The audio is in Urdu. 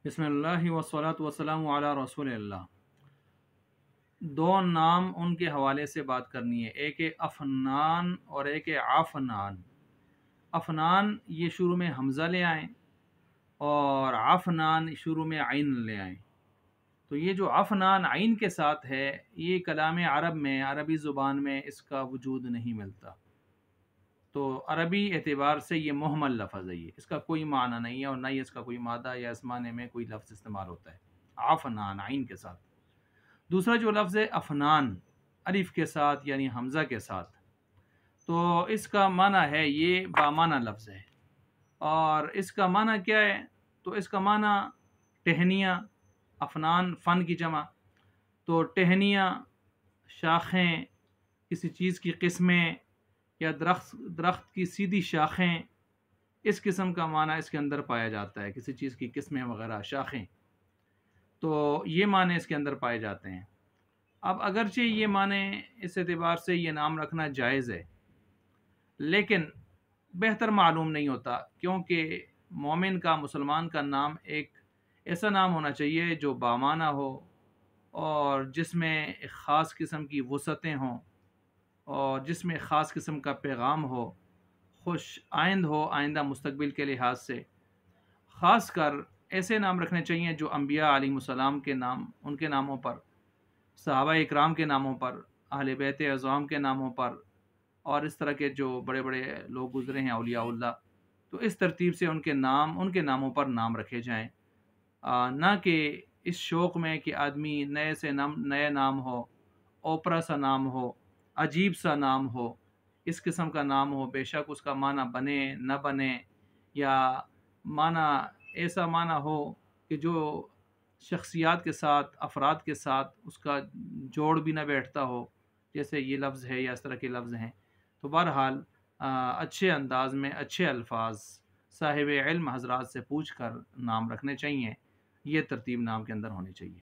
بسم اللہ والصلاۃ والسلام علی رسول اللہ۔ دو نام ان کے حوالے سے بات کرنی ہے، ایک ہے افنان اور ایک ہے عفنان۔ افنان یہ شروع میں حمزہ لے آئیں اور عفنان شروع میں عین لے آئیں۔ تو یہ جو عفنان عین کے ساتھ ہے، یہ کلام عرب میں، عربی زبان میں اس کا وجود نہیں ملتا۔ تو عربی اعتبار سے یہ مہمل لفظ ہے، اس کا کوئی معنی نہیں ہے اور نہ ہی اس کا کوئی مادہ یا اس معنی میں کوئی لفظ استعمال ہوتا ہے عفنان عین کے ساتھ۔ دوسرا جو لفظ ہے افنان الف کے ساتھ یعنی حمزہ کے ساتھ، تو اس کا معنی ہے، یہ بامعنی لفظ ہے اور اس کا معنی کیا ہے؟ تو اس کا معنی ٹہنیاں، افنان فن کی جمع، تو ٹہنیاں، شاخیں، کسی چیز کی قسمیں یا درخت کی سیدھی شاخیں، اس قسم کا معنی اس کے اندر پایا جاتا ہے، کسی چیز کی قسمیں وغیرہ، شاخیں، تو یہ معنی اس کے اندر پائے جاتے ہیں۔ اب اگرچہ یہ معنی اس اعتبار سے یہ نام رکھنا جائز ہے، لیکن بہتر معلوم نہیں ہوتا، کیونکہ مومن کا، مسلمان کا نام ایک ایسا نام ہونا چاہیے جو بامعنی ہو اور جس میں ایک خاص قسم کی وسعتیں ہوں اور جس میں خاص قسم کا پیغام ہو، خوش آئند ہو آئندہ مستقبل کے لحاظ سے۔ خاص کر ایسے نام رکھنے چاہیے جو انبیاء علیہ السلام کے نام، ان کے ناموں پر، صحابہ اکرام کے ناموں پر، اہل بیت اعظام کے ناموں پر اور اس طرح کے جو بڑے بڑے لوگ گزرے ہیں اولیاء اللہ، تو اس ترتیب سے ان کے نام، ان کے ناموں پر نام رکھے جائیں، نہ کہ اس شوق میں کہ آدمی نئے سے نئے نام ہو، اوپرا سا نام ہو، عجیب سا نام ہو، اس قسم کا نام ہو، بے شک اس کا معنی بنے نہ بنے، یا معنی ایسا معنی ہو کہ جو شخصیات کے ساتھ، افراد کے ساتھ اس کا جوڑ بھی نہ بیٹھتا ہو، جیسے یہ لفظ ہے یا اس طرح کے لفظ ہیں۔ تو بہرحال اچھے انداز میں، اچھے الفاظ صاحب علم حضرات سے پوچھ کر نام رکھنے چاہیے، یہ ترتیب نام کے اندر ہونی چاہیے۔